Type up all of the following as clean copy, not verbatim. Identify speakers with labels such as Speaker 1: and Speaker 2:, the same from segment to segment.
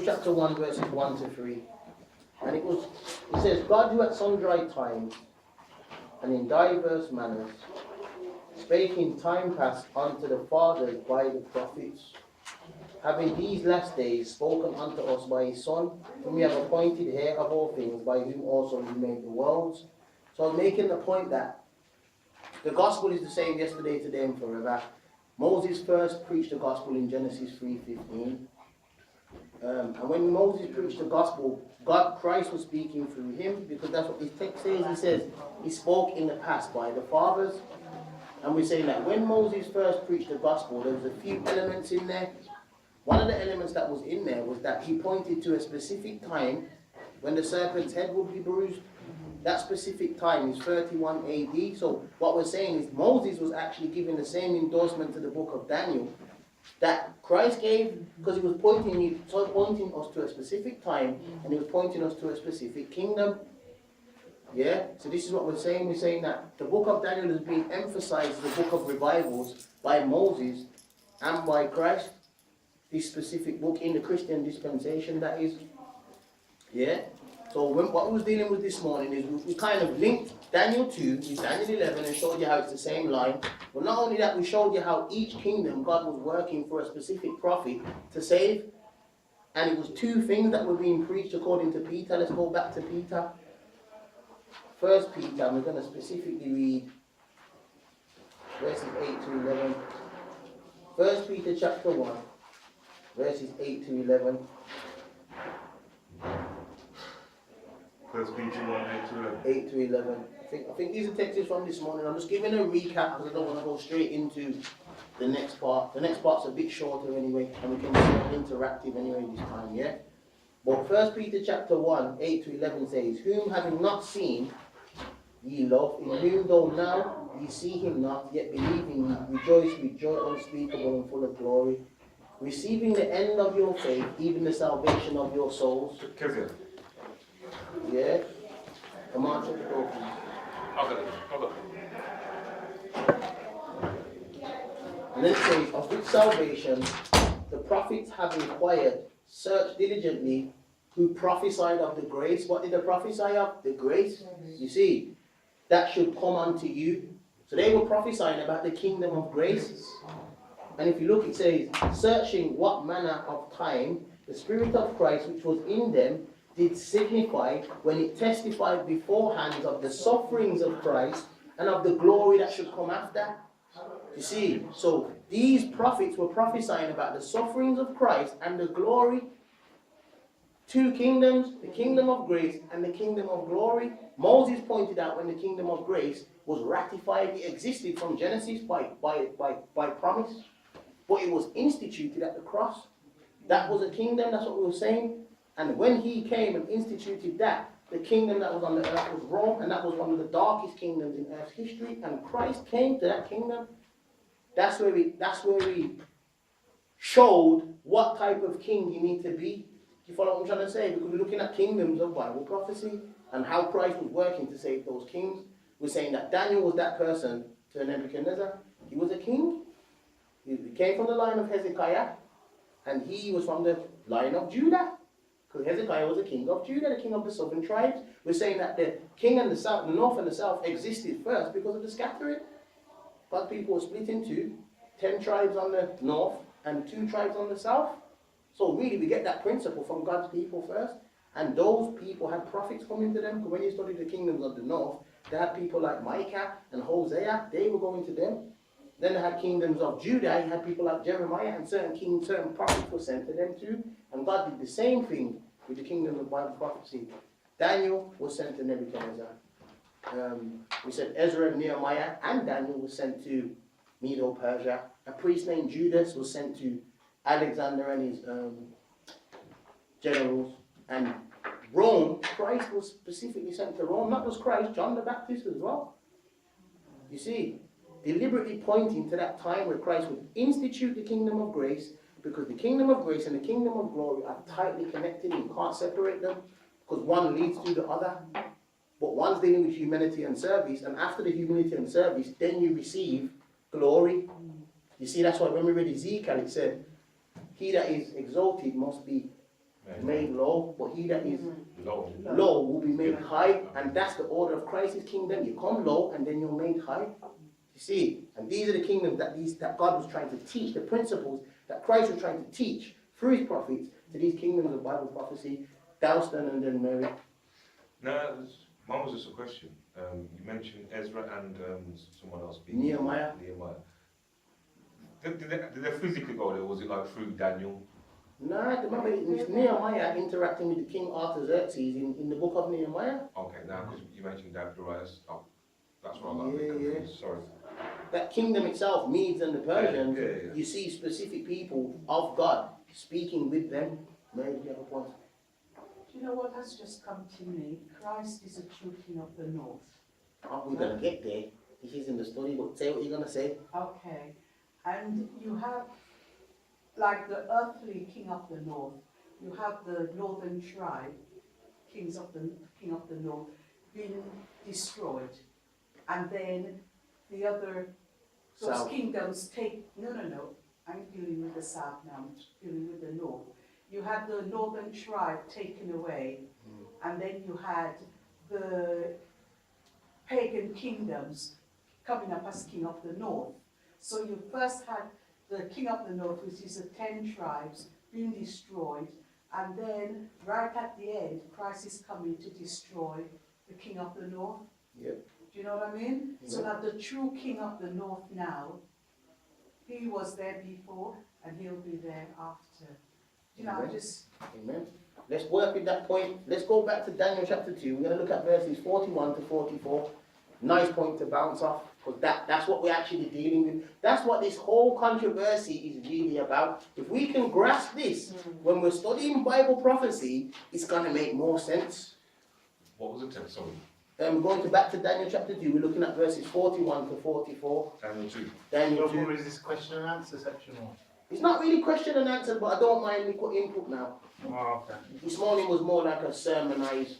Speaker 1: chapter 1, verses 1 to 3. And it says, God who at sundry times and in diverse manners spake in time past unto the fathers by the prophets, having these last days spoken unto us by his Son, whom he hath appointed heir of all things, by whom also he made the worlds. So I'm making the point that the gospel is the same yesterday, today, and forever. Moses first preached the gospel in Genesis 3:15. And when Moses preached the gospel, Christ was speaking through him, because that's what this text says. He says he spoke in the past by the fathers. And we're saying that when Moses first preached the gospel, there was a few elements in there. One of the elements that was in there was that he pointed to a specific time when the serpent's head would be bruised. That specific time is 31 AD. So what we're saying is Moses was actually giving the same endorsement to the book of Daniel that Christ gave, because he was pointing us to a specific time, and he was pointing us to a specific kingdom. Yeah? So this is what we're saying. We're saying that the book of Daniel has been emphasized as the book of revivals by Moses and by Christ. This specific book in the Christian dispensation, that is. Yeah? So what we was dealing with this morning is we kind of linked Daniel 2 with Daniel 11 and showed you how it's the same line. But not only that, we showed you how each kingdom God was working for a specific prophet to save. And it was two things that were being preached according to Peter. Let's go back to Peter. First Peter, and we're going to specifically read verses 8 to 11. First Peter chapter 1, verses 8 to 11.
Speaker 2: First Peter 1, 8 to 11.
Speaker 1: 8 to 11. I think these are texts from this morning. I'm just giving a recap because I don't want to go straight into the next part. The next part's a bit shorter anyway, and we can be more interactive anyway this time, yeah? But First Peter chapter 1, 8 to 11 says, whom having not seen ye love, in whom though now ye see him not, yet believing ye rejoice with joy unspeakable and full of glory, receiving the end of your faith, even the salvation of your souls.
Speaker 2: Kevin.
Speaker 1: Yeah? Come on, check it over.
Speaker 2: Okay.
Speaker 1: And then it says, of which salvation the prophets have inquired, searched diligently, who prophesied of the grace. What did they prophesy of? The grace. You see, that should come unto you. So they were prophesying about the kingdom of grace. And if you look, it says, searching what manner of time the Spirit of Christ which was in them did signify when it testified beforehand of the sufferings of Christ and of the glory that should come after. You see, so these prophets were prophesying about the sufferings of Christ and the glory. Two kingdoms, the kingdom of grace and the kingdom of glory. Moses pointed out when the kingdom of grace was ratified, it existed from Genesis by promise, but it was instituted at the cross. That was a kingdom, that's what we were saying. And when he came and instituted that, the kingdom that was on the earth was Rome, and that was one of the darkest kingdoms in earth's history, and Christ came to that kingdom. That's where we showed what type of king you need to be. Do you follow what I'm trying to say? Because we're looking at kingdoms of Bible prophecy and how Christ was working to save those kings. We're saying that Daniel was that person to Nebuchadnezzar. He was a king. He came from the line of Hezekiah, and he was from the line of Judah. Because Hezekiah was the king of Judah, the king of the southern tribes. We're saying that the king and the south, the north and the south existed first because of the scattering. God's people were split into 10 tribes on the north and 2 tribes on the south. So really we get that principle from God's people first. And those people had prophets coming to them. Because when you study the kingdoms of the north, they had people like Micah and Hosea. They were going to them. Then they had kingdoms of Judah. You had people like Jeremiah, and certain kings, certain prophets were sent to them too. And God did the same thing with the kingdom of Bible prophecy. Daniel was sent to Nebuchadnezzar. We said Ezra, Nehemiah, and Daniel was sent to Medo-Persia. A priest named Judas was sent to Alexander and his generals. And Rome, Christ was specifically sent to Rome. Not just Christ, John the Baptist as well. You see, deliberately pointing to that time where Christ would institute the kingdom of grace, because the kingdom of grace and the kingdom of glory are tightly connected. You can't separate them, because one leads to the other. But one's dealing with humility and service, and after the humility and service, then you receive glory. You see, that's why when we read Ezekiel, it said, he that is exalted must be made low, but he that is
Speaker 2: Low.
Speaker 1: low will be made high, and that's the order of Christ's kingdom. You come low and then you're made high. You see, and these are the kingdoms that God was trying to teach, the principles that Christ was trying to teach through his prophets to these kingdoms of Bible prophecy. Dalston and then Mary.
Speaker 2: No, mine was just a question. You mentioned Ezra and someone else being
Speaker 1: Nehemiah.
Speaker 2: Did they physically go there, or was it like through Daniel?
Speaker 1: No, remember it's Nehemiah interacting with the King Artaxerxes in the book of Nehemiah.
Speaker 2: Okay, now because you mentioned that Darius, that's what I got.
Speaker 1: Yeah.
Speaker 2: Sorry.
Speaker 1: That kingdom itself, Medes and the Persians,
Speaker 2: Yeah.
Speaker 1: you see specific people of God speaking with them. Mary, do you have a point?
Speaker 3: Do you know what has just come to me? Christ is a true king of the north.
Speaker 1: Oh, we're going to get there. This is in the story, but say what you're going to say.
Speaker 3: Okay. And you have, like the earthly king of the north, you have the northern tribe, king of the north, being destroyed. And then the other, those
Speaker 1: South.
Speaker 3: kingdoms take, no, I'm dealing with the south now, I'm dealing with the north. You had the northern tribe taken away, and then you had the pagan kingdoms coming up as king of the north. So you first had the king of the north, which is the 10 tribes, being destroyed, and then right at the end, Christ is coming to destroy the king of the north.
Speaker 1: Yep.
Speaker 3: Do you know what I mean?
Speaker 1: Yep.
Speaker 3: So that the true king of the north now, he was there before, and he'll be there after. You know,
Speaker 1: Amen.
Speaker 3: just...
Speaker 1: Amen. Let's work with that point. Let's go back to Daniel chapter 2. We're going to look at verses 41 to 44. Nice point to bounce off, because that's what we're actually dealing with. That's what this whole controversy is really about. If we can grasp this, when we're studying Bible prophecy, it's going to make more sense.
Speaker 2: What was the text? Sorry.
Speaker 1: We're going back to Daniel chapter 2. We're looking at verses 41 to 44.
Speaker 2: Daniel 2.
Speaker 1: Daniel
Speaker 4: So
Speaker 1: 2.
Speaker 4: is this question and answer section or?
Speaker 1: It's not really question and answer, but I don't mind input now.
Speaker 4: Oh, okay.
Speaker 1: This morning was more like a sermonized,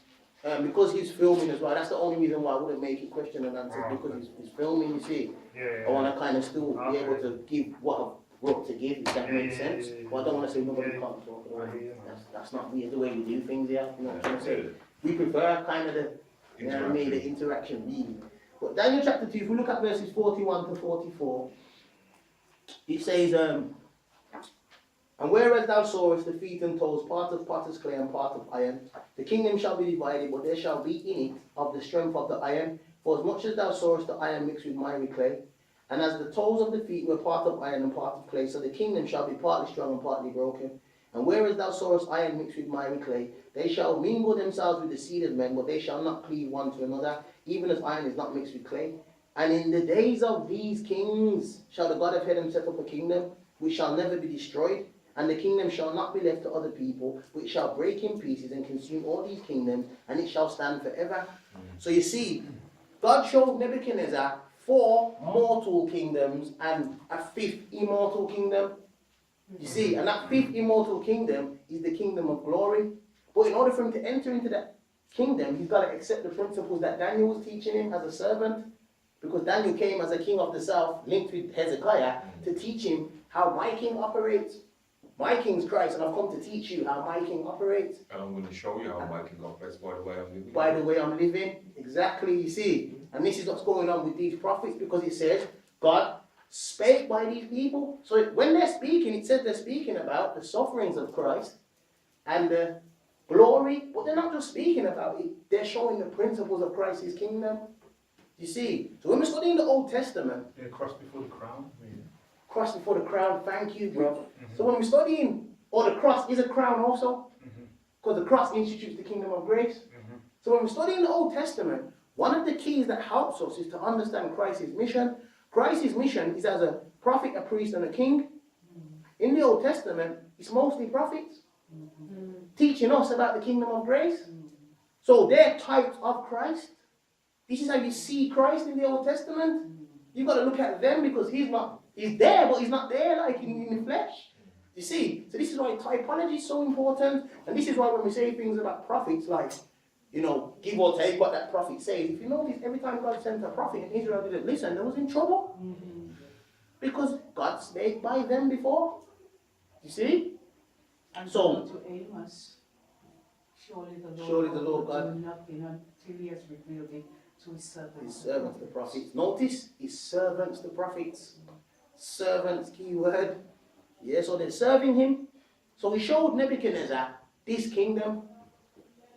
Speaker 1: because he's filming as well. That's the only reason why I wouldn't make it question and answer, because he's filming, you see.
Speaker 4: Yeah.
Speaker 1: I want to kind of still be
Speaker 4: Okay.
Speaker 1: able to give what I've wrote to give, if that makes sense.
Speaker 4: Yeah.
Speaker 1: But I don't want to say nobody
Speaker 4: Yeah.
Speaker 1: can't talk about
Speaker 4: I hear
Speaker 1: it.
Speaker 4: you.
Speaker 1: That's not the way we do things here, you know what I'm trying to say. We prefer kind of the, you know what I mean, the interaction really. But Daniel chapter 2, if we look at verses 41 to 44, it says, and whereas thou sawest the feet and toes, part of potter's clay and part of iron, the kingdom shall be divided, but there shall be in it of the strength of the iron. For as much as thou sawest the iron mixed with miry clay, and as the toes of the feet were part of iron and part of clay, so the kingdom shall be partly strong and partly broken. And whereas thou sawest iron mixed with miry clay, they shall mingle themselves with the seed of men, but they shall not cleave one to another, even as iron is not mixed with clay. And in the days of these kings shall the God of heaven set up a kingdom, which shall never be destroyed. And the kingdom shall not be left to other people, which shall break in pieces and consume all these kingdoms, and it shall stand forever. So you see, God showed Nebuchadnezzar 4 mortal kingdoms and a 5th immortal kingdom. You see, and that 5th immortal kingdom is the kingdom of glory. But in order for him to enter into that kingdom, he's got to accept the principles that Daniel was teaching him as a servant. Because Daniel came as a king of the south, linked with Hezekiah, to teach him how my king operates. My king's Christ, and I've come to teach you how my king operates.
Speaker 2: And I'm going to show you how my king operates by the way I'm living.
Speaker 1: By the way I'm living. Exactly, you see. And this is what's going on with these prophets, because it says God spake by these people. So when they're speaking, it says they're speaking about the sufferings of Christ and the glory, but they're not just speaking about it, they're showing the principles of Christ's kingdom. You see, so when we're studying the Old Testament,
Speaker 4: Yeah, cross before the crown. Yeah.
Speaker 1: cross before the crown, thank you, bro. So when we're studying, or the cross is a crown also, because the cross institutes the kingdom of grace. So when we're studying the Old Testament, one of the keys that helps us is to understand Christ's mission. Christ's mission is as a prophet, a priest, and a king. In the Old Testament, it's mostly prophets teaching us about the kingdom of grace. So they're types of Christ. This is how you see Christ in the Old Testament. You've got to look at them because he's there, but he's not there like in the flesh. You see? So this is why typology is so important. And this is why when we say things about prophets, like, you know, give or take what that prophet says, if you notice, every time God sent a prophet and Israel didn't listen, they was in trouble. Because God spake by them before. You see?
Speaker 3: And
Speaker 1: So-
Speaker 3: go to Amos.
Speaker 1: Surely the Lord
Speaker 3: will
Speaker 1: God-
Speaker 3: do nothing until he has revealed it to his servants.
Speaker 1: His servants, the prophets. Notice, his servants, the prophets. Servants, key word. Yeah, so they're serving him. So he showed Nebuchadnezzar this kingdom.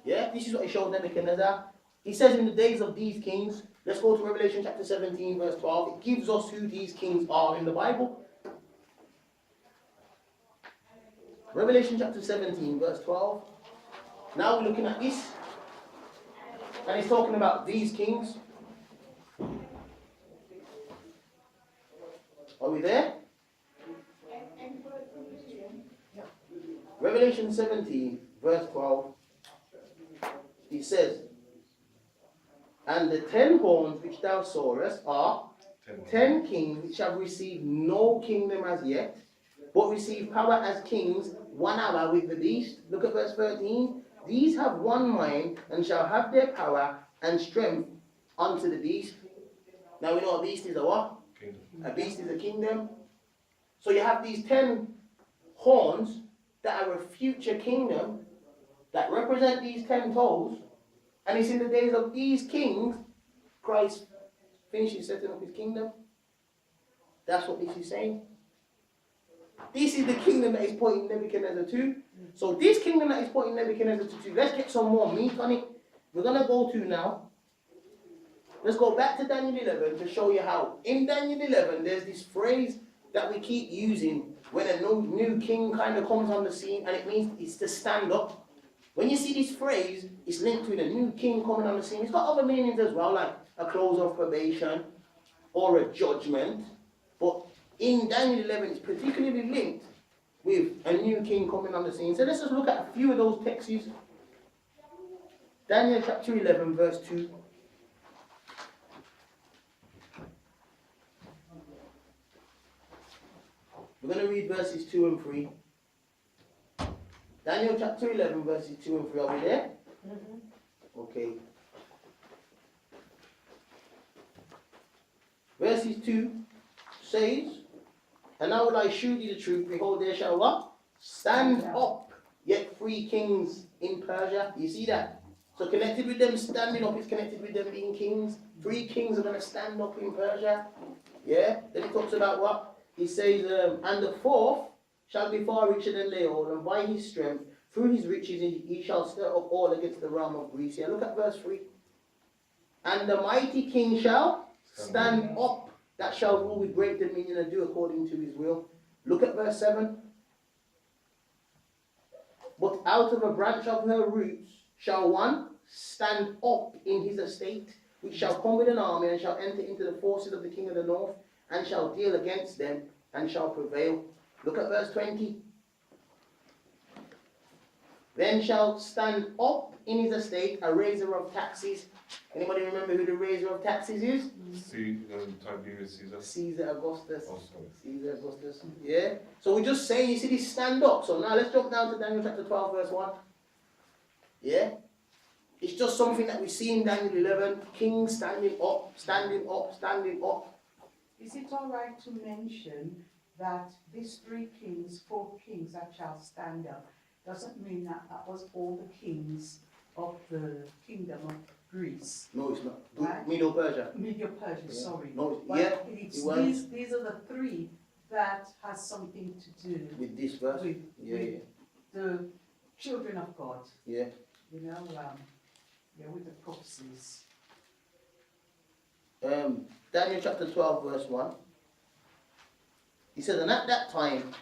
Speaker 1: Yeah, this is what he showed Nebuchadnezzar. He says in the days of these kings, let's go to Revelation chapter 17, verse 12. It gives us who these kings are in the Bible. Revelation chapter 17, verse 12. Now we're looking at this. And he's talking about these kings. Are we there? Revelation 17, verse 12. He says, and the 10 horns which thou sawest are 10 kings which have received no kingdom as yet, but receive power as kings 1 hour with the beast. Look at verse 13. These have one mind and shall have their power and strength unto the beast. Now we know a beast is a what?
Speaker 2: Kingdom.
Speaker 1: A beast is a kingdom. So you have these 10 horns that are a future kingdom that represent these 10 toes. And it's in the days of these kings, Christ finishes setting up his kingdom. That's what this is saying. This is the kingdom that is pointing Nebuchadnezzar to. So this kingdom that is pointing Nebuchadnezzar to, let's get some more meat on it. We're going to go to now. Let's go back to Daniel 11 to show you how. In Daniel 11, there's this phrase that we keep using when a new king kind of comes on the scene, and it means it's to stand up. When you see this phrase, it's linked to the new king coming on the scene. It's got other meanings as well, like a close of probation or a judgment. But in Daniel 11, it's particularly linked with a new king coming on the scene. So let's just look at a few of those texts. Daniel chapter 11, verse 2. We're going to read verses 2 and 3. Daniel chapter 11, verses 2 and 3. Are we there? Okay. Verses 2 says, and now will I shew thee the truth. Behold, there shall what? Stand up yet 3 kings in Persia. You see that? So connected with them standing up is connected with them being kings. 3 kings are going to stand up in Persia. Yeah? Then he talks about what? He says, and the 4th shall be far richer than they all, and by his strength, through his riches, he shall stir up all against the realm of Greece. Here, look at verse 3. And the mighty king shall stand up, that shall rule with great dominion and do according to his will. Look at verse 7. But out of a branch of her roots shall one stand up in his estate, which shall come with an army and shall enter into the forces of the king of the north, and shall deal against them, and shall prevail. Look at verse 20. Then shall stand up in his estate a raiser of taxes. Anybody remember who the raiser of taxes is?
Speaker 2: Tiberius Caesar.
Speaker 1: Caesar Augustus.
Speaker 2: Oh, sorry.
Speaker 1: Caesar Augustus. Yeah? So we're just saying, you see this stand up. So now let's jump down to Daniel chapter 12, verse 1. Yeah? It's just something that we see in Daniel 11. Kings standing up, standing up, standing up.
Speaker 3: Is it all right to mention that these 3 kings, 4 kings that shall stand up, doesn't mean that that was all the kings of the kingdom of Greece?
Speaker 1: No, it's not.
Speaker 3: Right?
Speaker 1: Middle Persia.
Speaker 3: Medo-Persia,
Speaker 1: Yeah.
Speaker 3: sorry.
Speaker 1: No,
Speaker 3: But
Speaker 1: yeah,
Speaker 3: it's
Speaker 1: it was.
Speaker 3: these are the 3 that has something to do
Speaker 1: With this verse.
Speaker 3: with,
Speaker 1: Yeah,
Speaker 3: with
Speaker 1: yeah.
Speaker 3: the children of God.
Speaker 1: Yeah.
Speaker 3: You know, with the prophecies.
Speaker 1: Daniel chapter 12, verse 1. He says, and at that time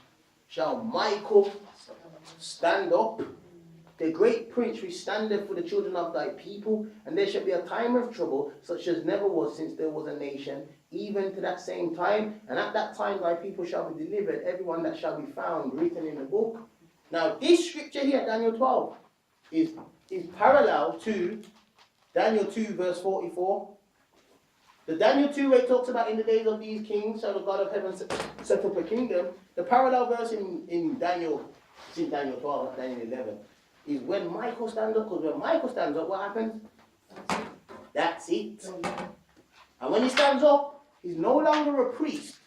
Speaker 1: shall Michael stand up, the great prince which standeth for the children of thy people, and there shall be a time of trouble, such as never was since there was a nation, even to that same time. And at that time thy people shall be delivered, everyone that shall be found written in the book. Now this scripture here, Daniel 12, is parallel to Daniel 2, verse 44. The Daniel 2, where it talks about in the days of these kings shall the God of heaven set up a kingdom. The parallel verse in Daniel, it's in Daniel 12, not Daniel 11, is when Michael stands up. Because when Michael stands up, what happens? That's it. And when he stands up, he's no longer a priest.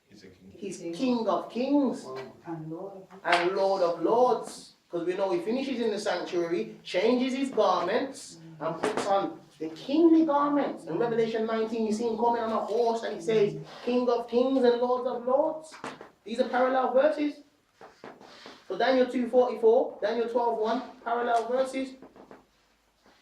Speaker 2: He's a king.
Speaker 1: He's King of Kings
Speaker 3: And Lord,
Speaker 1: and Lord of Lords. Because we know he finishes in the sanctuary, changes his garments, and puts on the kingly garments. In Revelation 19, you see him coming on a horse, and it says, King of kings and Lord of lords. These are parallel verses. So Daniel 2:44, Daniel 12:1, parallel verses.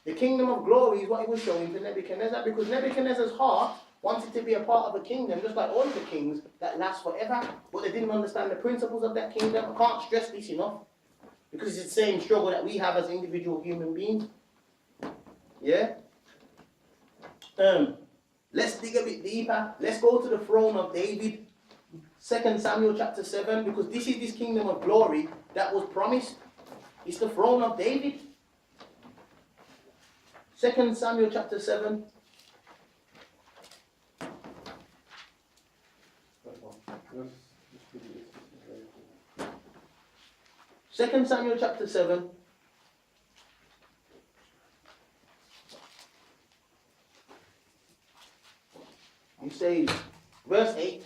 Speaker 1: The kingdom of glory is what he was showing to Nebuchadnezzar, because Nebuchadnezzar's heart wanted to be a part of a kingdom, just like all of the kings, that last forever. But they didn't understand the principles of that kingdom. I can't stress this enough, because it's the same struggle that we have as individual human beings. Yeah? Let's dig a bit deeper. Let's go to the throne of David. 2 Samuel chapter 7, because this is this kingdom of glory that was promised. It's the throne of David. 2 Samuel chapter 7. Second Samuel chapter 7. He says, verse 8.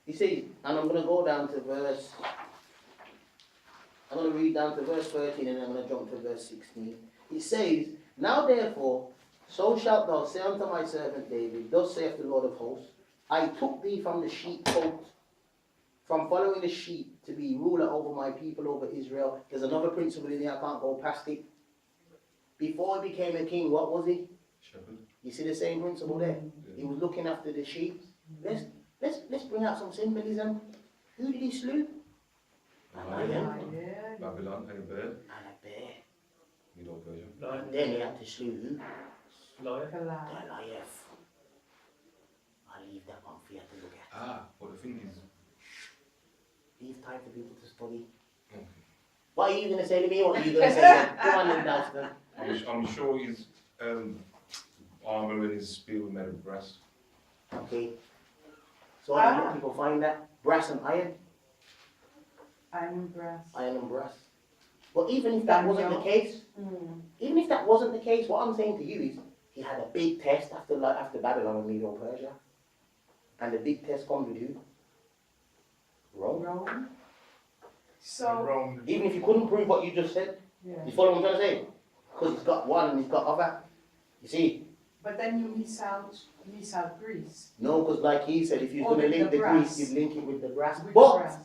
Speaker 1: He says, and I'm going to go down to verse, I'm going to read down to verse 13 and then I'm going to jump to verse 16. He says, now therefore, so shalt thou say unto my servant David, thus saith the Lord of hosts, I took thee from the sheepcote, from following the sheep, to be ruler over my people, over Israel. There's another principle in here, I can't go past it. Before he became a king, what was he?
Speaker 2: Shepherd.
Speaker 1: You see the same principle there? He was looking after the sheep. Let's bring out some symbolism. Who did he slew? A lion.
Speaker 2: Babylon and a bird.
Speaker 1: And a bear.
Speaker 2: Middle version.
Speaker 1: And then he had to slew who?
Speaker 4: Lion.
Speaker 1: Goliath. I'll leave that one for you to look at.
Speaker 2: Ah, but the thing is,
Speaker 1: Leave time for people to study.
Speaker 2: okay.
Speaker 1: What are you going to say to me? What are you going to say then? Come on then, Dalston.
Speaker 2: I'm sure his armor and his spear were made of brass.
Speaker 1: Okay. So how do people find that? Brass and iron?
Speaker 3: Iron and brass.
Speaker 1: Iron and brass. But even if that wasn't the case, even if that wasn't the case, what I'm saying to you is, he had a big test after Babylon and Medo Persia. And the big test comes with who? Rome.
Speaker 3: Rome. So,
Speaker 4: Rome.
Speaker 1: Even if you couldn't prove what you just said,
Speaker 3: yeah.
Speaker 1: you follow what I'm trying to say? Because he's got one and he's got other. You see?
Speaker 3: But then you miss out Greece.
Speaker 1: No, because like he said, if you're
Speaker 3: Or
Speaker 1: going to
Speaker 3: with
Speaker 1: link
Speaker 3: the
Speaker 1: the
Speaker 3: brass.
Speaker 1: Greece, you'd link it with the brass.
Speaker 3: With
Speaker 1: But
Speaker 3: the brass.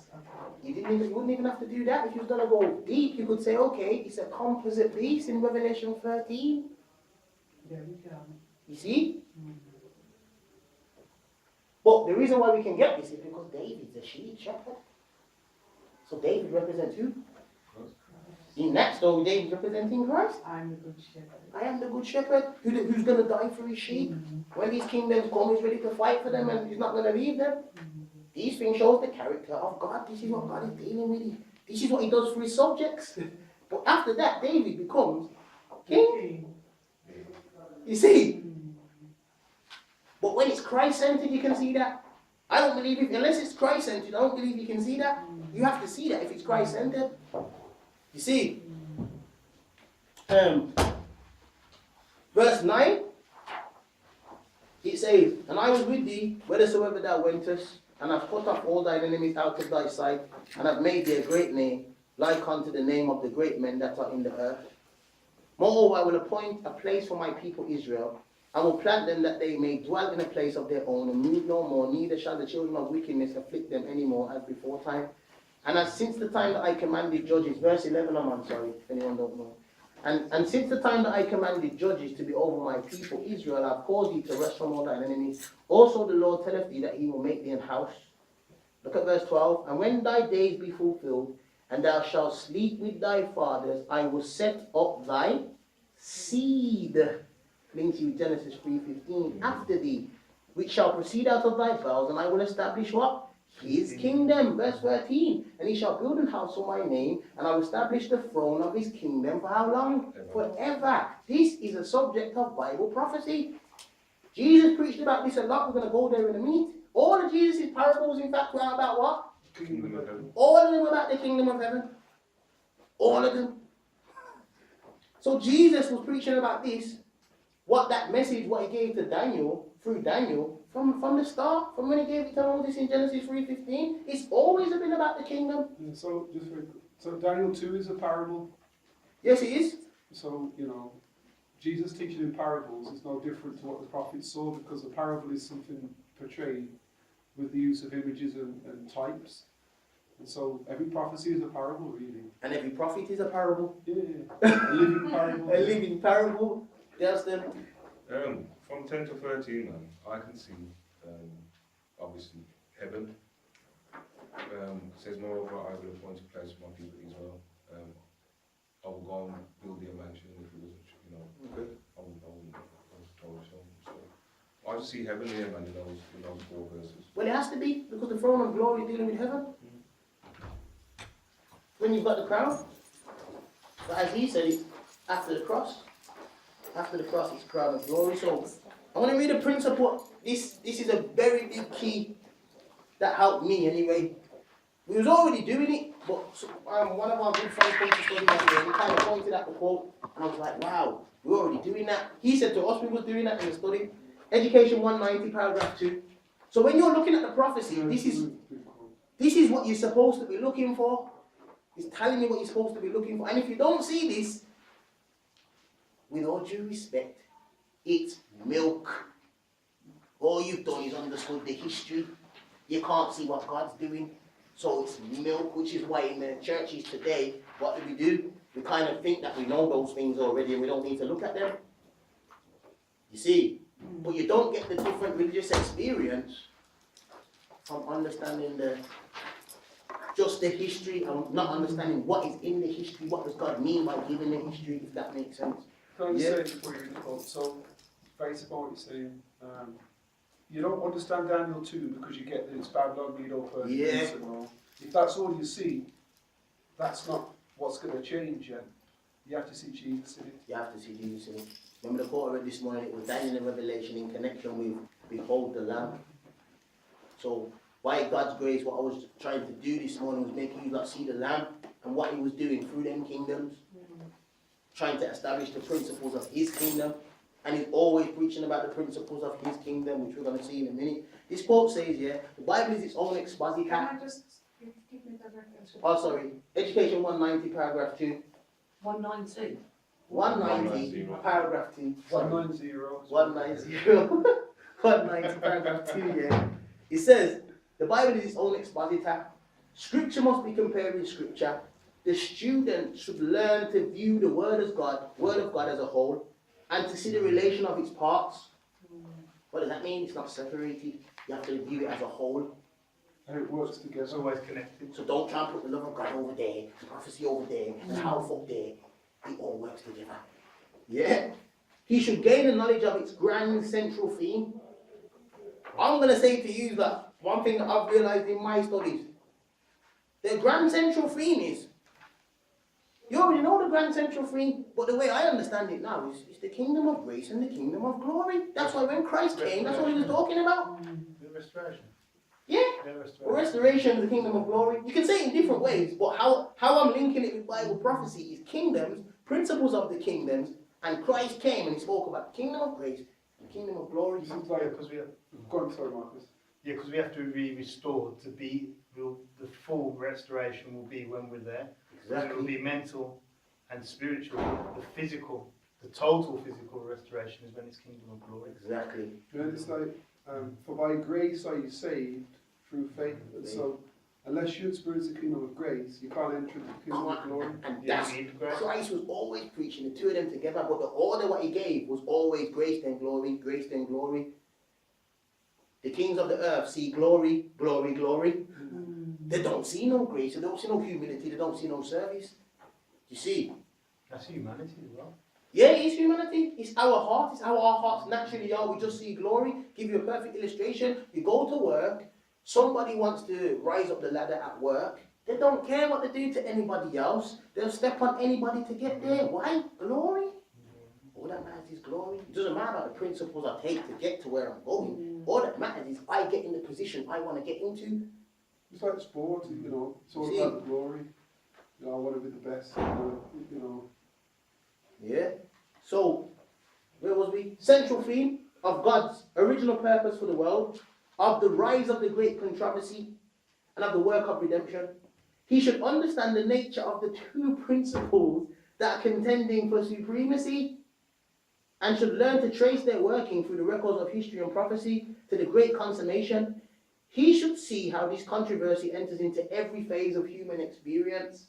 Speaker 3: Okay.
Speaker 1: you wouldn't even have to do that. If you was going to go deep, you could say, okay, it's a composite beast in Revelation 13.
Speaker 3: There we go.
Speaker 1: You see? But the reason why we can get this is because David's a shepherd. So David represents who? In that story, David's representing Christ.
Speaker 3: I'm the good shepherd.
Speaker 1: I am the good shepherd who's going to die for his sheep. When these kingdoms come, he's ready to fight for them and he's not going to leave them. These things shows the character of God. This is what God is dealing with. This is what he does for his subjects. But after that, David becomes king. You see? But when it's Christ-centered, you can see that. I don't believe it, unless it's Christ-centered, I don't believe you can see that. You have to see that if it's Christ-centered. You see? Verse 9, it says, and I was with thee whithersoever thou wentest, and I've cut off all thine enemies out of thy sight, and I've made thee a great name, like unto the name of the great men that are in the earth. Moreover, I will appoint a place for my people Israel, and will plant them that they may dwell in a place of their own, and move no more, neither shall the children of wickedness afflict them any more as before time. And as since the time that I commanded judges, verse 11, I'm sorry, if anyone don't know. And since the time that I commanded judges to be over my people Israel, I've caused thee to rest from all thine enemies. Also the Lord telleth thee that he will make thee an house. Look at verse 12. And when thy days be fulfilled, and thou shalt sleep with thy fathers, I will set up thy seed. Links you Genesis 3:15. After thee, which shall proceed out of thy bowels, and I will establish what? His kingdom. Verse 13. And he shall build an house for my name, and I will establish the throne of his kingdom for how long? Forever. This is a subject of Bible prophecy. Jesus preached about this a lot. We're going to go there in a minute. All of Jesus' parables, in fact, were about what?
Speaker 2: Kingdom of heaven.
Speaker 1: All of them about the kingdom of heaven. All of them. So Jesus was preaching about this. What that message, what he gave to Daniel, through Daniel, from the start, from when he gave it to Moses in Genesis 3:15, it's always been about the kingdom.
Speaker 5: So, just very So Daniel 2 is a parable.
Speaker 1: Yes, it is.
Speaker 5: So, Jesus teaching in parables is no different to what the prophets saw, because a parable is something portrayed with the use of images and types. And so every prophecy is a parable, really.
Speaker 1: And every prophet is a parable.
Speaker 5: Yeah. A living parable.
Speaker 1: A living parable. Yes, then.
Speaker 2: From 10 to 13, man, I can see, obviously, heaven. Says, moreover, I will appoint a place for my people Israel. I will go and build thee a mansion if it wasn't,
Speaker 1: Okay.
Speaker 2: I wouldn't told so. I just see heaven here, man, in those 4 verses.
Speaker 1: Well, it has to be, because the throne of glory is dealing with heaven. When you've got the crown, but as he said it, after the cross is crown of glory. So I want to read a principle. This is a very big key that helped me anyway. We was already doing it, but one of our good friends came to study that here, and he kind of pointed at the quote, and I was like, wow, we're already doing that. He said to us we was doing that in the study. Education 190, paragraph 2. So when you're looking at the prophecy, this is what you're supposed to be looking for. It's telling you what you're supposed to be looking for. And if you don't see this, with all due respect, it's milk. All you've done is understood the history. You can't see what God's doing. So it's milk, which is why in the churches today, what do? We kind of think that we know those things already and we don't need to look at them. You see? But you don't get the different religious experience from understanding just the history and not understanding what is in the history, what does God mean by giving the history, if that makes sense.
Speaker 5: Can I just say before you read the quote, so based upon what you're saying, you don't understand Daniel 2 because you get that it's Babylon, Medo, Persia, Greece and all. If that's all you see, that's not what's going to change yet. You have to see Jesus in it.
Speaker 1: You have to see Jesus in it. Remember the quote I read this morning, it was Daniel in Revelation in connection with behold the Lamb. So by God's grace, what I was trying to do this morning was make you see the Lamb and what he was doing through them kingdoms. Trying to establish the principles of his kingdom. And he's always preaching about the principles of his kingdom, which we're going to see in a minute. This quote says, the Bible is its own expositor.
Speaker 3: Can I just give me the reference?
Speaker 1: Oh, sorry. Education 190, paragraph 2.
Speaker 6: 192.
Speaker 1: 190, paragraph 2.
Speaker 5: 190.
Speaker 1: 190. 190, paragraph 2, yeah. It says, the Bible is its own expositor. Scripture must be compared with Scripture. The student should learn to view the Word of God as a whole, and to see the relation of its parts. What does that mean? It's not separated. You have to view it as a whole.
Speaker 5: And it works together.
Speaker 4: It's always connected.
Speaker 1: So don't try and put the love of God over there, the prophecy over there, and the health up there. It all works together. Yeah? He should gain the knowledge of its grand central theme. I'm going to say to you that one thing that I've realized in my studies, the grand central theme is, you already know the grand central theme, but the way I understand it now is the kingdom of grace and the kingdom of glory. That's why when Christ came, that's what he was talking about.
Speaker 4: The restoration.
Speaker 1: Yeah. Restoration of the kingdom of glory. You can say it in different ways, but how I'm linking it with Bible prophecy is kingdoms, principles of the kingdoms, and Christ came and he spoke about the kingdom of grace and the kingdom of glory.
Speaker 5: This is like, because we have, go on, sorry, Marcus.
Speaker 4: Yeah, because we have to be restored to be, the full restoration will be when we're there. It will be mental and spiritual. The physical, the total physical restoration is when it's kingdom of glory.
Speaker 1: Exactly.
Speaker 5: It's like, for by grace are you saved through faith. And so, unless you experience the kingdom of grace, you can't enter into the kingdom of glory.
Speaker 1: And that's, Christ was always preaching the two of them together, but the order what he gave was always grace then glory, grace then glory. The kings of the earth see glory, glory, glory. They don't see no grace, they don't see no humility, they don't see no service. You see?
Speaker 4: That's humanity as well.
Speaker 1: Yeah, it's humanity. It's our heart. It's how our hearts naturally are. We just see glory. Give you a perfect illustration. You go to work. Somebody wants to rise up the ladder at work. They don't care what they do to anybody else. They'll step on anybody to get there. Why? Glory. All that matters is glory. It doesn't matter about the principles I take to get to where I'm going. All that matters is I get in the position I want to get into.
Speaker 5: It's like sport, it's all about the glory. I want to be the best,
Speaker 1: Yeah. So, where was we? Central theme of God's original purpose for the world, of the rise of the great controversy, and of the work of redemption. he should understand the nature of the two principles that are contending for supremacy, and should learn to trace their working through the records of history and prophecy to the great consummation. He should see how this controversy enters into every phase of human experience,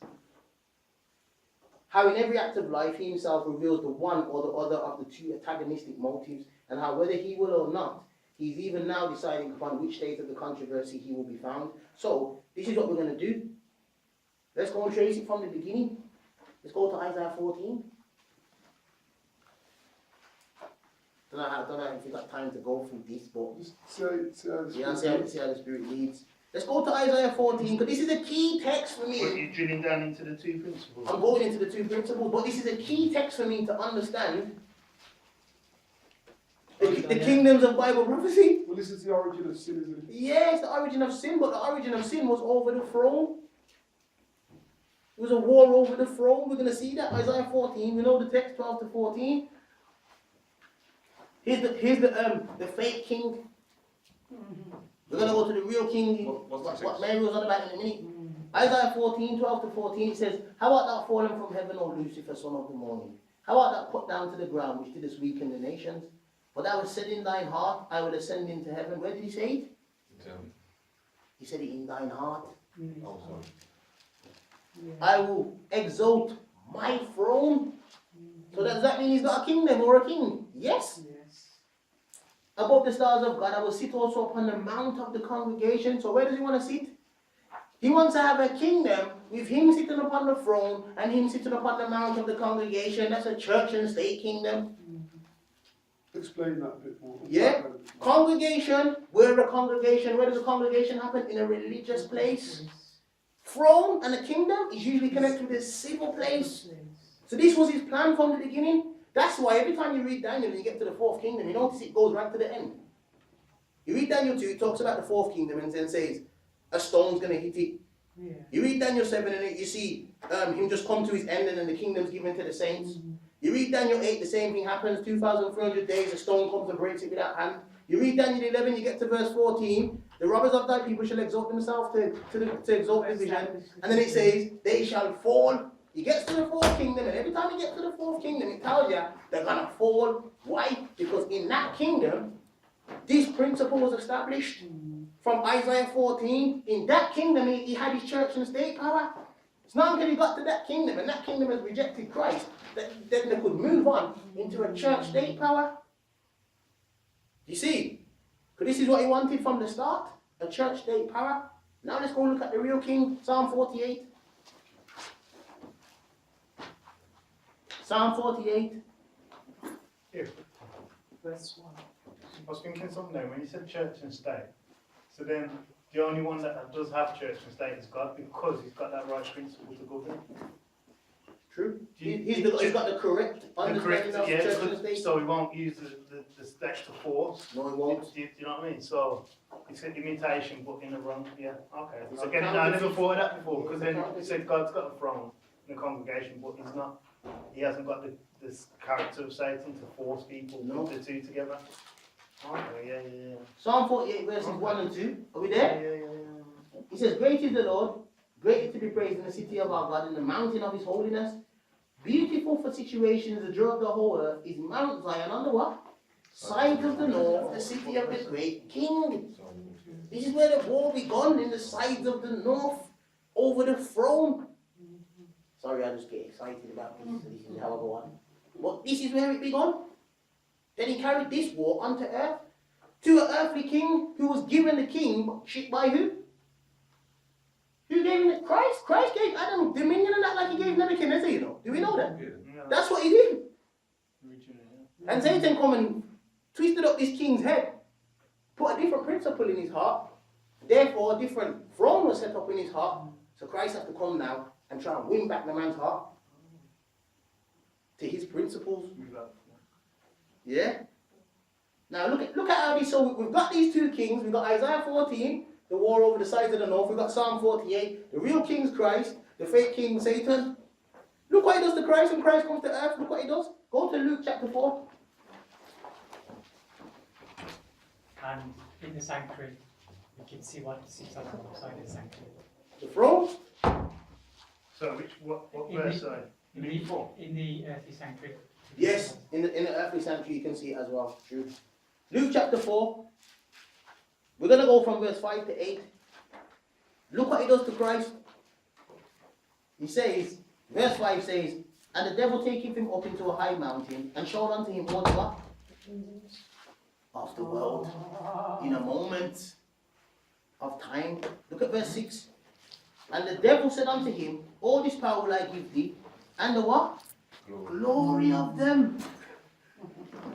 Speaker 1: how in every act of life he himself reveals the one or the other of the two antagonistic motives, and how whether he will or not, he's even now deciding upon which state of the controversy he will be found. So, this is what we're going to do. Let's go and trace it from the beginning. Let's go to Isaiah 14. I don't know if you've got time to go through this, but
Speaker 5: Just see how the
Speaker 1: yeah,
Speaker 5: Spirit
Speaker 1: see how the Spirit leads. Let's go to Isaiah 14, because this is a key text for
Speaker 4: What,
Speaker 1: me.
Speaker 4: you're drilling down into the two principles?
Speaker 1: I'm going into the two principles, but this is a key text for me to understand the kingdoms of Bible prophecy.
Speaker 5: Well, this is the origin of sin, isn't it?
Speaker 1: Yes, the origin of sin, but the origin of sin was over the throne. It was a war over the throne. We're going to see that. Isaiah 14, we know the text, 12 to 14. Here's the fake king. We're going to go to the real king, what Mary was on about in a minute. Isaiah 14, 12 to 14, it says, how art thou fallen from heaven, O Lucifer, son of the morning? How art thou put down to the ground, which didst weaken the nations? For thou hast said in thine heart, I will ascend into heaven. Where did he say it? He said it in thine heart.
Speaker 2: Oh, sorry.
Speaker 1: I will exalt my throne. So does that mean he's got a kingdom or a king? Yes. Above the stars of God, I will sit also upon the mount of the congregation. So where does he want to sit? He wants to have a kingdom with him sitting upon the throne and him sitting upon the mount of the congregation. That's a church and state kingdom.
Speaker 5: Explain that a bit more.
Speaker 1: Yeah. Congregation, where does a congregation happen? In a religious place. Throne and a kingdom is usually connected with a civil place. So this was his plan from the beginning. That's why every time you read Daniel and you get to the fourth kingdom, you notice it goes right to the end. You read Daniel 2, it talks about the fourth kingdom and then says, a stone's going to hit it.
Speaker 3: Yeah.
Speaker 1: You read Daniel 7 and you see him just come to his end and then the kingdom's given to the saints. You read Daniel 8, the same thing happens, 2,300 days, a stone comes and breaks it without hand. You read Daniel 11, you get to verse 14, the robbers of thy people shall exalt themselves to exalt the vision. And then it says, they shall fall. He gets to the fourth kingdom, and every time he gets to the fourth kingdom, it tells you they're going to fall. Why? Because in that kingdom, this principle was established. From Isaiah 14, in that kingdom, he had his church and state power. It's not until he got to that kingdom, and that kingdom has rejected Christ, that then they could move on into a church state power. You see? Because this is what he wanted from the start, a church state power. Now let's go look at the real king, Psalm 48. Psalm 48.
Speaker 4: Yeah.
Speaker 3: Verse 1.
Speaker 4: I was thinking something there, when you said church and state, so then the only one that does have church and state is God, because he's got that right principle to govern.
Speaker 1: True.
Speaker 4: Do you-
Speaker 1: He's got the correct understanding of church and state.
Speaker 4: so he won't use the state to force.
Speaker 1: No, he won't.
Speaker 4: Do you know what I mean? So it's an imitation, but in the wrong. Yeah, okay.
Speaker 1: It's
Speaker 4: So
Speaker 1: a
Speaker 4: again, I never
Speaker 1: counterfeit.
Speaker 4: thought of that before,
Speaker 1: It's
Speaker 4: because
Speaker 1: a
Speaker 4: then
Speaker 1: counterfeit.
Speaker 4: it said God's got a throne in the congregation, but he's not. He hasn't got this character of Satan to force people
Speaker 1: No.
Speaker 4: put the two together. Okay, yeah.
Speaker 1: Psalm 48 verses 1 and 2. Are we
Speaker 4: Yeah,
Speaker 1: there?
Speaker 4: yeah.
Speaker 1: He says, great is the Lord, greatly to be praised in the city of our God, in the mountain of his holiness. Beautiful for situations, the joy of the whole earth is Mount Zion on the what? Side of the north, the city of the great king. This is where the war begun, in the sides of the north, over the throne. Sorry, I just get excited about this, so this is how I go on. But this is where it begun. Then he carried this war onto earth, to an earthly king who was given the kingship by who? Who gave him it? Christ. Christ gave Adam dominion and that like he gave Nebuchadnezzar, you know. Do we know that?
Speaker 4: Yeah.
Speaker 1: That's what he did.
Speaker 4: Originally, yeah.
Speaker 1: And Satan come and twisted up this king's head, put a different principle in his heart. Therefore, a different throne was set up in his heart. So Christ has to come now and try and win back the man's heart to his principles. Yeah? Now look at how this, so we've got these two kings, we've got Isaiah 14, the war over the sides of the north, we've got Psalm 48, the real king's Christ, the fake king Satan. Look what he does to Christ when Christ comes to earth, look what he does. Go to Luke chapter 4.
Speaker 6: And in the sanctuary, you can see what sits on the side of the sanctuary.
Speaker 1: The throne,
Speaker 4: So what
Speaker 6: In
Speaker 4: verse,
Speaker 6: the-
Speaker 4: sorry?
Speaker 6: In
Speaker 4: Luke 4?
Speaker 6: the earthly sanctuary.
Speaker 1: Yes, in the earthly sanctuary you can see it as well. True. Luke chapter 4. We're going to go from verse 5 to 8. Look what he does to Christ. He says, verse 5 says, and the devil taketh him up into a high mountain, and showed unto him all the what? Of the world. In a moment of time. Look at verse 6. And the devil said unto him, all this power will I give thee, and the what? Glory of them.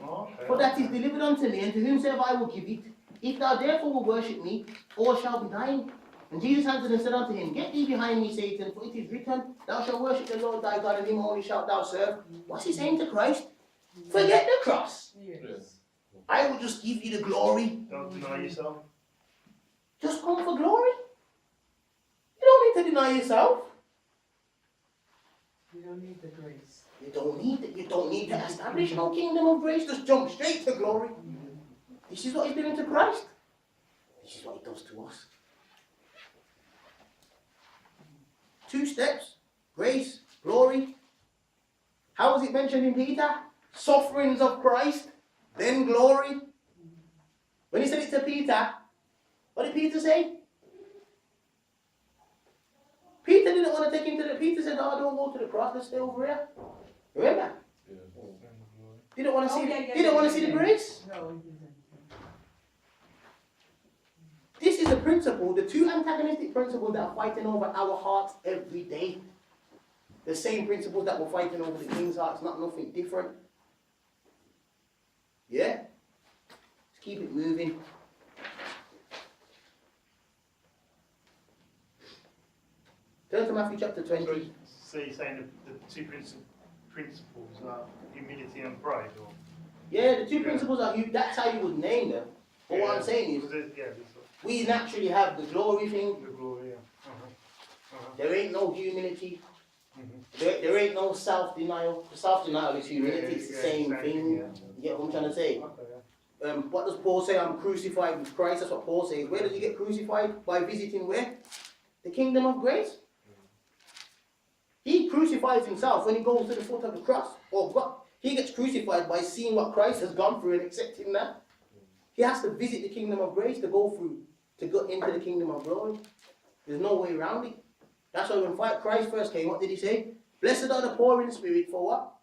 Speaker 4: Okay.
Speaker 1: For that is delivered unto me, and to whomsoever I will give it. If thou therefore will worship me, all shall be thine. And Jesus answered and said unto him, get thee behind me, Satan, for it is written, thou shalt worship the Lord thy God, and him only shalt thou serve. What's he saying to Christ? Forget the cross.
Speaker 3: Yes.
Speaker 1: I will just give you the glory.
Speaker 4: Don't deny yourself.
Speaker 1: Just come for glory. You don't need to deny yourself.
Speaker 3: You don't need the grace.
Speaker 1: You don't need to establish no kingdom of grace. Just jump straight to glory. This is what he's doing to Christ. This is what he does to us. 2 steps. Grace, glory. How was it mentioned in Peter? Sufferings of Christ, then glory. When he said it to Peter, what did Peter say? Peter didn't want to take him to the... Peter said, oh, don't go to the cross, let's stay over here. Remember? Didn't want to see, didn't want to see the grace.
Speaker 3: No, he didn't.
Speaker 1: This is a principle, the 2 antagonistic principles that are fighting over our hearts every day. The same principles that we're fighting over the king's hearts, not nothing different. Yeah? Let's keep it moving. Turn to Matthew chapter 20.
Speaker 4: So you're saying the 2 principles are humility and pride, or?
Speaker 1: Yeah, the 2 principles are, that's how you would name them. But what I'm saying is, we naturally have the glory thing.
Speaker 4: The glory, yeah.
Speaker 1: There ain't no humility.
Speaker 4: Mhm.
Speaker 1: There ain't no self-denial. Self-denial is humility, it's the same thing.
Speaker 4: Yeah.
Speaker 1: You get what I'm trying to say?
Speaker 4: Okay, yeah.
Speaker 1: What does Paul say? I'm crucified with Christ. That's what Paul says. Where does he get crucified? By visiting where? The kingdom of grace. He crucifies himself when he goes to the foot of the cross. Or what? He gets crucified by seeing what Christ has gone through and accepting that. He has to visit the kingdom of grace to go through, to go into the kingdom of glory. There's no way around it. That's why when Christ first came, what did he say? Blessed are the poor in spirit, for what?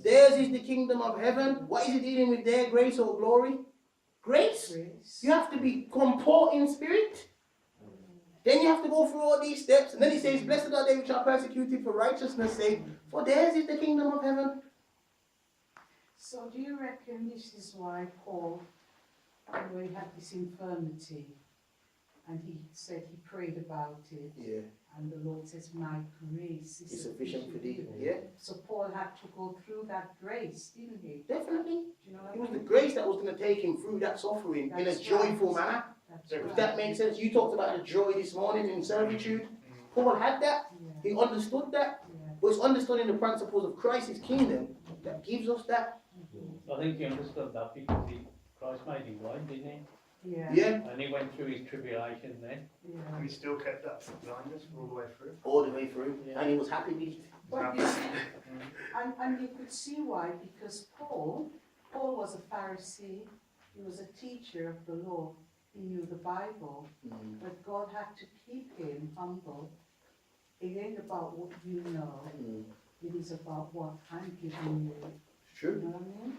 Speaker 1: Theirs is the kingdom of heaven. What is he dealing with there? Grace or glory? Grace. You have to become poor in spirit. Then you have to go through all these steps. And then he says, blessed are they which are persecuted for righteousness' sake, for theirs is the kingdom of heaven.
Speaker 3: So do you reckon this is why Paul, when he had this infirmity, and he said he prayed about it,
Speaker 1: Yeah.
Speaker 3: and the Lord says, my grace is
Speaker 1: It's sufficient for thee.
Speaker 3: for
Speaker 1: Yeah.
Speaker 3: So Paul had to go through that grace, didn't he?
Speaker 1: Definitely.
Speaker 3: Do you know what
Speaker 1: It
Speaker 3: I
Speaker 1: was the
Speaker 3: mean?
Speaker 1: grace that was going to take him through that suffering in a
Speaker 3: That's
Speaker 1: joyful
Speaker 3: right.
Speaker 1: manner.
Speaker 3: That's
Speaker 1: If
Speaker 3: right.
Speaker 1: that makes sense. You talked about the joy this morning in servitude. Paul had that.
Speaker 3: Yeah,
Speaker 1: He understood that.
Speaker 3: yeah.
Speaker 1: But it's understanding the principles of Christ's kingdom that gives us that.
Speaker 6: I think he understood that because Christ made him blind, didn't he?
Speaker 3: Yeah.
Speaker 1: Yeah.
Speaker 6: And he went through his tribulation then.
Speaker 3: Yeah.
Speaker 4: And he still kept that blindness all the way through.
Speaker 1: All the way through.
Speaker 6: Yeah.
Speaker 1: And he was happy with it.
Speaker 3: But you see, and you could see why, because Paul was a Pharisee, he was a teacher of the law, he knew the Bible,
Speaker 1: Mm.
Speaker 3: but God had to keep him humble. It ain't about what you know,
Speaker 1: Mm.
Speaker 3: it is about what I'm giving you.
Speaker 1: It's
Speaker 3: You
Speaker 1: true.
Speaker 3: know what I mean?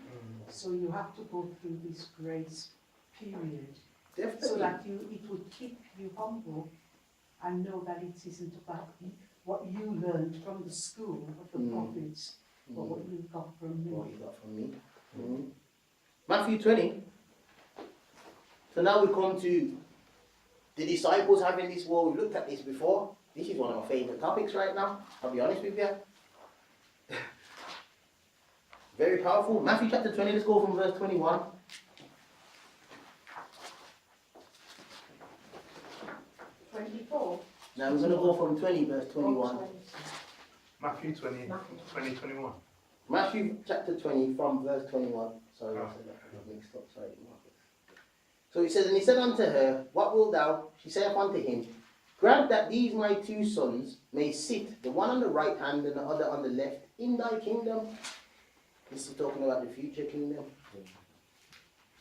Speaker 3: So you have to go through this grace period, so
Speaker 1: Definitely.
Speaker 3: that it would keep you humble and know that it isn't about what you learned from the school of the
Speaker 1: Mm.
Speaker 3: prophets, but what you got from me.
Speaker 1: What you got from me. Mm. Matthew 20. So now we come to the disciples having this war. We looked at this before. This is one of my favourite topics right now. I'll be honest with you. Very powerful. Matthew chapter 20, let's go from verse 21. Now we're going to go from 20, verse 21.
Speaker 4: Matthew 20, 21.
Speaker 1: Matthew chapter 20 from verse 21. Sorry, I
Speaker 4: Oh.
Speaker 1: said that. I got mixed up. Sorry. So he says, and he said unto her, what wilt thou? She saith unto him, Grant that these my two sons may sit, the one on the right hand and the other on the left, in thy kingdom. This is talking about the future kingdom.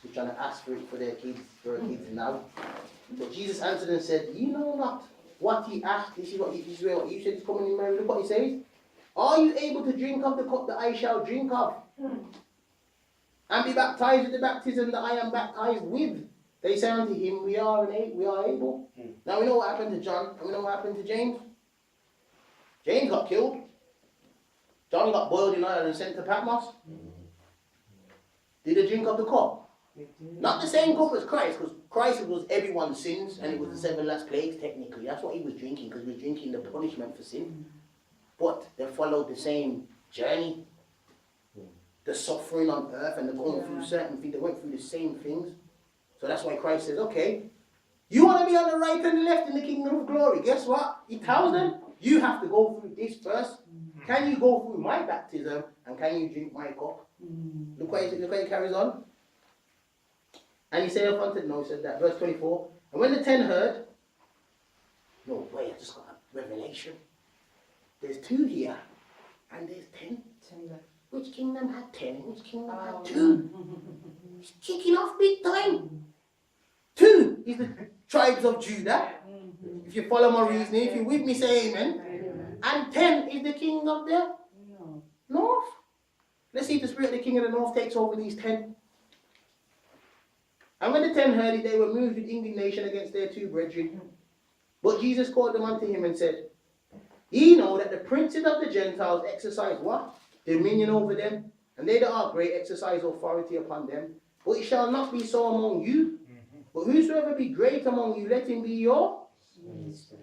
Speaker 1: They're trying to ask for it for their kids, now. But Jesus answered and said, ye know not what ye ask. This is what you said is coming in Mary. Look what he says. Are you able to drink of the cup that I shall drink of? And be baptized with the baptism that I am baptized with? They say unto him, we are able. Now we know what happened to John, and we know what happened to James. James got killed. John got boiled in oil and sent to Patmos. Did they drink of the cup? Not the same cup as Christ, because Christ was everyone's sins, and it was the 7 last plagues technically. That's what he was drinking, because he was drinking the punishment for sin. But they followed the same journey. The suffering on earth, and they're going through certain things. They went through the same things. So that's why Christ says, okay, you want to be on the right and the left in the kingdom of glory. Guess what? He tells them, you have to go through this first. Can you go through my baptism, and can you drink my cup? Look how he carries on. And he said, no, he said that. Verse 24. And when the 10 heard, no way, I just got a revelation. There's 2 here, and there's 10. Which kingdom had 10? Which kingdom had 2? It's kicking off big time. 2 is the tribes of Judah. If you follow my reasoning, if you're with me, say amen. And 10 is the king of the north. Let's see if the spirit of the king of the north takes over these 10. And when the 10 heard it, they were moved with indignation against their 2 brethren. But Jesus called them unto him and said, ye know that the princes of the Gentiles exercise what? Dominion over them. And they that are great exercise authority upon them. But it shall not be so among you. But whosoever be great among you, let him be your.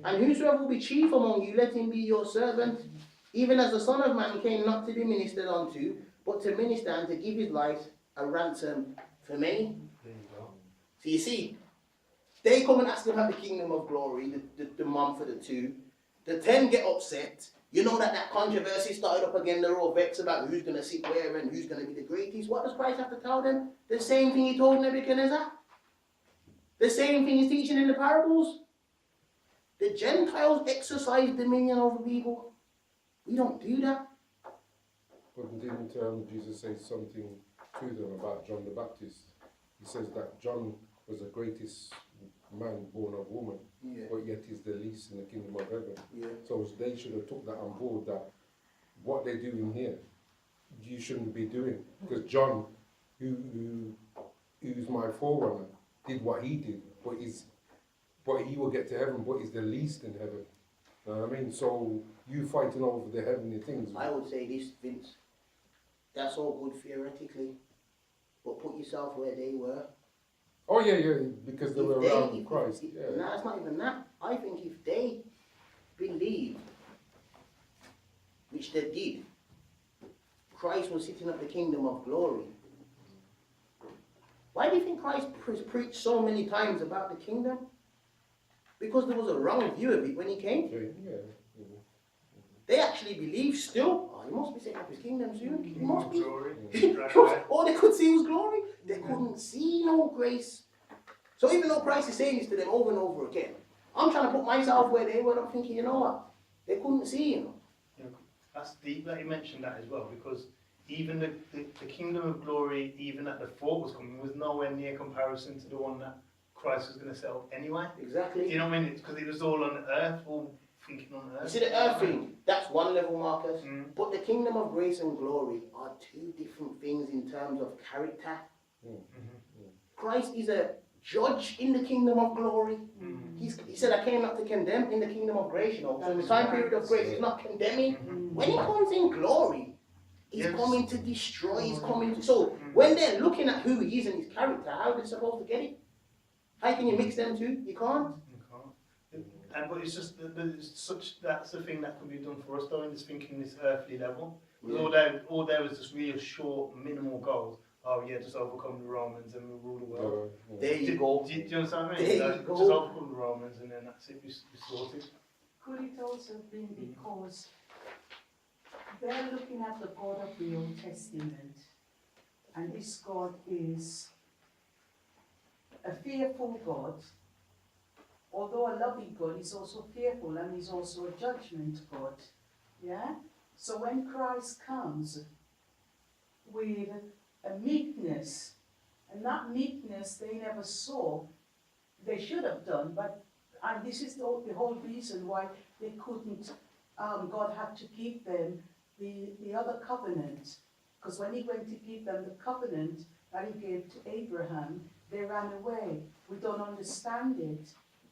Speaker 1: And whosoever will be chief among you, let him be your servant. Even as the Son of Man came not to be ministered unto, but to minister and to give his life a ransom for many. So you see, they come and ask about the kingdom of glory, the mom for the 2. The 10 get upset. You know that controversy started up again. They're all vexed about who's going to sit where and who's going to be the greatest. What does Christ have to tell them? The same thing he told Nebuchadnezzar. The same thing he's teaching in the parables. The Gentiles exercise dominion over people. We don't do that.
Speaker 7: But didn't Jesus say something to them about John the Baptist? He says that John was the greatest man born of woman, but yet is the least in the kingdom of heaven. So they should have took that on board, that what they're doing here, you shouldn't be doing. Because John, who's my forerunner, did what he did, but he will get to heaven, but he's the least in heaven. You know what I mean? So you fighting over the heavenly things.
Speaker 1: I would say this, Vince. That's all good theoretically, but put yourself where they were.
Speaker 7: Oh yeah, because they were around Christ.
Speaker 1: No, it's not even that. I think if they believed, which they did, Christ was sitting at the kingdom of glory. Why do you think Christ preached so many times about the kingdom? Because there was a wrong view of it when he came. They actually believed still, he must be setting up his kingdom soon. He must be. All they could see was glory. They couldn't see no grace. So even though Christ is saying this to them over and over again, I'm trying to put myself where they were. I'm thinking, you know what? They couldn't see,
Speaker 4: That's deep that you mentioned that as well, because even the kingdom of glory, even at the thought was coming, was nowhere near comparison to the one that Christ was going to set up anyway.
Speaker 1: Exactly.
Speaker 4: You know what I mean? It's because it was all on earth, all thinking on earth.
Speaker 1: You see the earth thing, that's one level, Marcus. But the kingdom of grace and glory are 2 different things in terms of character. Christ is a judge in the kingdom of glory. He said, I came not to condemn in the kingdom of grace. So in the time period of grace, he's not condemning. When he comes in glory, he's coming to destroy, he's coming to... So when they're looking at who he is and his character, how are they supposed to get it? How can you mix them 2? You can't.
Speaker 4: But it's just that's the thing that can be done for us though, in this thinking, this earthly level. All there was just real short, minimal goals. Oh yeah, just overcome the Romans and we'll rule the world.
Speaker 1: There you go.
Speaker 4: Do you understand what I mean?
Speaker 1: There you go.
Speaker 4: Just overcome the Romans and then that's it, we're sorted.
Speaker 3: Could it also have been because they're looking at the God of the Old Testament, and this God is a fearful God, although a loving God, he's also fearful and he's also a judgment God. Yeah? So when Christ comes with a meekness, and that meekness they never saw, they should have done, but and this is the whole reason why they couldn't, God had to give them the other covenant. Because when he went to give them the covenant that he gave to Abraham, they ran away. We don't understand it,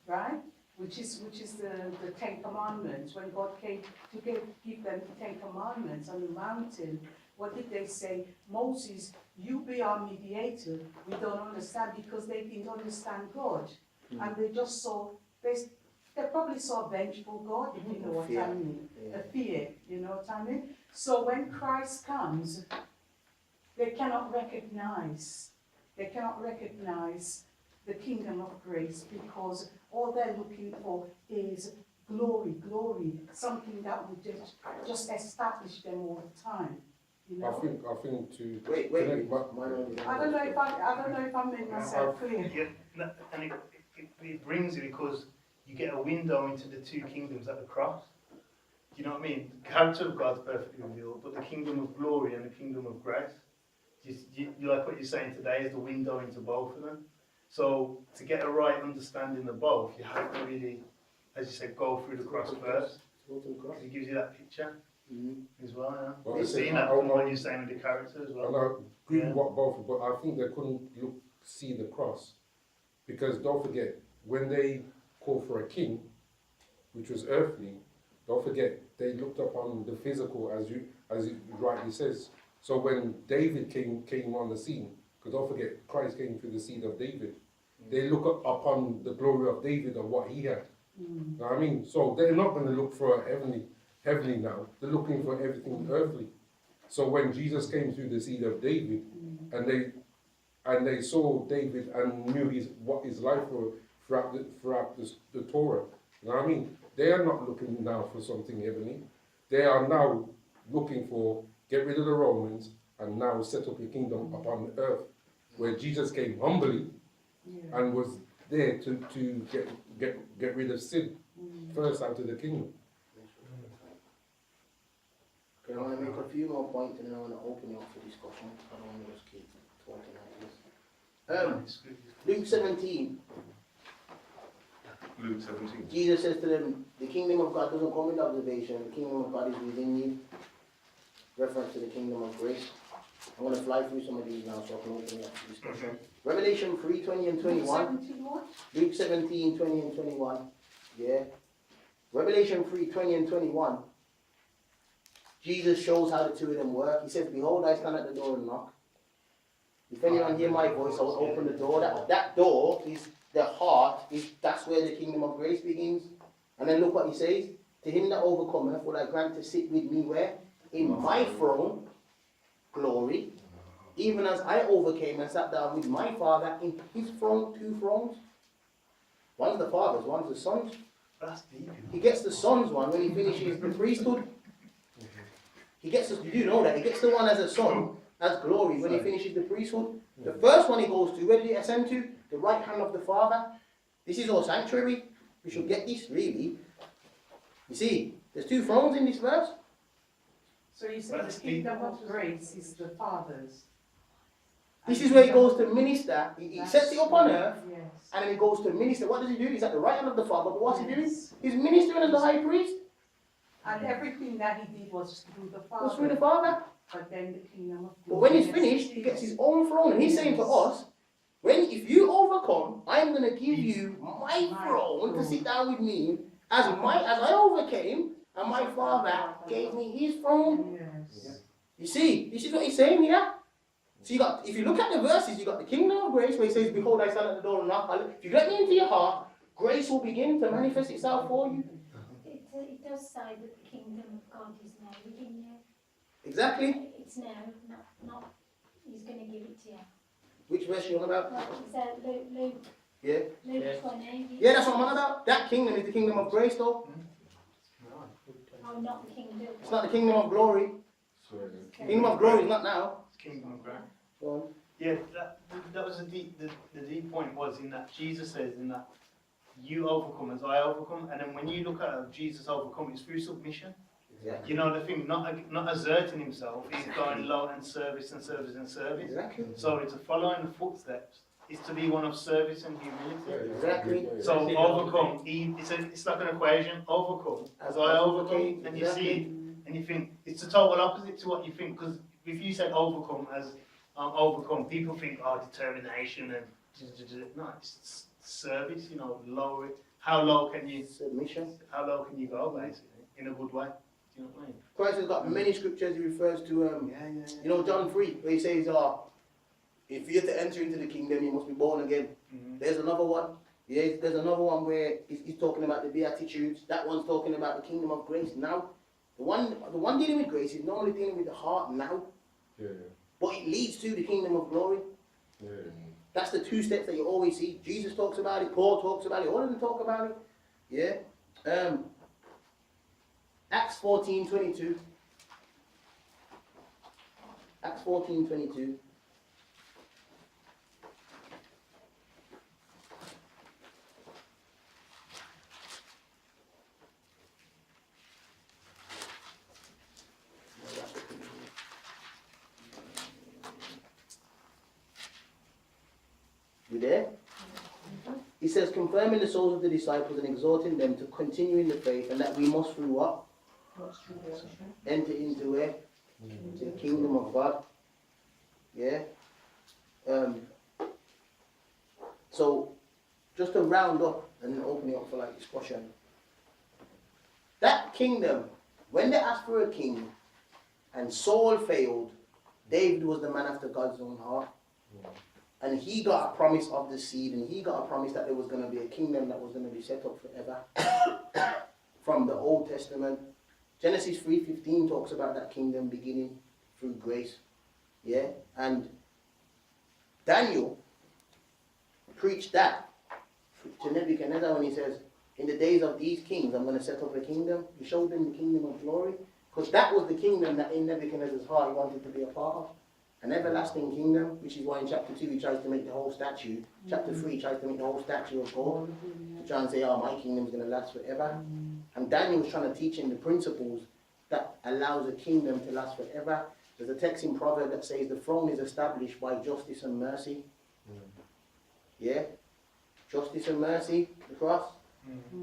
Speaker 3: right? Which is the Ten Commandments. When God came to give them the Ten Commandments on the mountain, what did they say? Moses, you be our mediator. We don't understand, because they didn't understand God. And they just saw, they probably saw a vengeful God, if you know what I mean. A fear, you know what I mean? So when Christ comes, they cannot recognize the kingdom of grace, because all they're looking for is glory, something that would just establish them all the time. You know?
Speaker 7: I think to
Speaker 1: Wait.
Speaker 3: I don't know if I made myself clear.
Speaker 4: Yeah, and it brings it because you get a window into the two kingdoms at the cross. Do you know what I mean? The character of God's perfectly revealed, but the kingdom of glory and the kingdom of grace, you like what you're saying today, is the window into both of them. So to get a right understanding of both, you have to really, as you said, go through the cross first. It gives you that picture as well. Yeah?
Speaker 7: Well,
Speaker 4: You're seeing that from what you're saying with the character as well.
Speaker 7: And I agree with what both, but I think they couldn't see the cross, because don't forget, when they called for a king, which was earthly, don't forget they looked upon the physical, as it rightly says. So when David came on the scene, because don't forget Christ came through the seed of David, they look upon the glory of David and what he had. You know what I mean? So they're not going to look for a heavenly now. They're looking for everything earthly. So when Jesus came through the seed of David, and they saw David and knew what his life was throughout the Torah. You know what I mean? They are not looking now for something heavenly. They are now looking for, get rid of the Romans and now set up a kingdom upon earth, where Jesus came humbly and was there to get rid of sin first out of the kingdom.
Speaker 1: Okay, I want to make a few more points and then I want to open it up for discussion. I don't want to just keep talking like this. Luke 17.
Speaker 2: Luke 17.
Speaker 1: Jesus says to them, the kingdom of God doesn't come with observation, the kingdom of God is within you. Reference to the kingdom of grace. I'm going to fly through some of these now so I can open it up for discussion. Revelation 3, 20 and 21. Luke 17, 20 and 21. Yeah. Revelation 3, 20 and 21. Jesus shows how the two of them work. He says, behold, I stand at the door and knock. If anyone hear my voice, I will open the door. That door is the heart. That's where the kingdom of grace begins. And then look what he says. To him that overcometh will I grant to sit with me where? In my throne, glory. Even as I overcame and sat down with my Father in his throne, 2 thrones. One's the Father's, one's the Son's.
Speaker 4: That's deep.
Speaker 1: He gets the Son's one when he finishes the priesthood. He gets the, you know that, he gets the one as a son, as glory, when he finishes the priesthood. The first one he goes to, where did he ascend to? The right hand of the Father. This is our sanctuary. We should get this, really. You see, there's 2 thrones in this verse.
Speaker 3: So you say the kingdom of grace is the Father's.
Speaker 1: This is where he goes to minister. He sets it up on earth,
Speaker 3: Yes.
Speaker 1: and then he goes to minister. What does he do? He's at the right hand of the Father, but what's he doing? He's ministering as the high priest.
Speaker 3: And everything that he did was through the Father.
Speaker 1: Was through the Father.
Speaker 3: But then the kingdom of
Speaker 1: But when he's finished, he gets his own throne, and he's saying to us, if you overcome, I'm going to give you my throne to sit down with me, as I overcame, and my Father gave me his throne.
Speaker 3: Yes.
Speaker 1: You see, this is what he's saying here. So if you look at the verses, you got the kingdom of grace where he says, behold, I stand at the door and knock. If you let me into your heart, grace will begin to manifest itself for you.
Speaker 8: It does say that the kingdom of God is now within you.
Speaker 1: Exactly.
Speaker 8: It's now, not he's going to give it to you.
Speaker 1: Which verse are you on about?
Speaker 8: Like is that Luke
Speaker 1: Yeah.
Speaker 8: 20?
Speaker 1: Yeah, that's what I'm on about. That kingdom is the kingdom of grace, though.
Speaker 8: Oh, not the kingdom.
Speaker 1: It's not the kingdom of glory. Kingdom of glory is not now.
Speaker 4: Kingdom of grace.
Speaker 1: Go on.
Speaker 4: Yeah, that was the deep point was in that Jesus says in that you overcome as I overcome. And then when you look at how Jesus overcome, it's through submission.
Speaker 1: Exactly.
Speaker 4: You know the thing, not asserting himself, he's going low and service and service and service.
Speaker 1: Exactly.
Speaker 4: So it's a following the footsteps. It's to be one of service and humility.
Speaker 1: Exactly.
Speaker 4: So overcome, it's like an equation. Overcome as I overcome, and you see it, and you think it's the total opposite to what you think. Because if you said overcome as overcome, people think determination and no, it's service. You know, lower it. How low can you
Speaker 1: Submission.
Speaker 4: How low can you go, basically, in a good way? Do you know what I mean?
Speaker 1: Christ has got many scriptures he refers to, you know, John 3, where he says, if you're to enter into the kingdom, you must be born again.
Speaker 4: Mm-hmm.
Speaker 1: There's another one. Yeah, there's another one where he's talking about the Beatitudes. That one's talking about the kingdom of grace now. The one dealing with grace is normally dealing with the heart now.
Speaker 7: Yeah.
Speaker 1: But it leads to the kingdom of glory.
Speaker 7: Yeah.
Speaker 1: That's the two steps that you always see. Jesus talks about it, Paul talks about it, all of them talk about it. Yeah. Acts 14:22. Acts 14:22. You there? He says, confirming the souls of the disciples and exhorting them to continue in the faith, and that we must through what? Enter into where? To the kingdom of God. Yeah? So, just to round up and open it up for like discussion. That kingdom, when they asked for a king, and Saul failed, David was the man after God's own heart. And he got a promise of the seed, and he got a promise that there was going to be a kingdom that was going to be set up forever. From the Old Testament. Genesis 3:15 talks about that kingdom beginning through grace. Yeah? And Daniel preached that to Nebuchadnezzar when he says, in the days of these kings, I'm going to set up a kingdom. He showed them the kingdom of glory. Because that was the kingdom that in Nebuchadnezzar's heart he wanted to be a part of. An everlasting kingdom, which is why in chapter 2 he tries to make the whole statue. Chapter 3 tries to make the whole statue of gold. To try and say, my kingdom's going to last forever. And Daniel was trying to teach him the principles that allows a kingdom to last forever. There's a text in Proverbs that says the throne is established by justice and mercy. Yeah? Justice and mercy, the cross.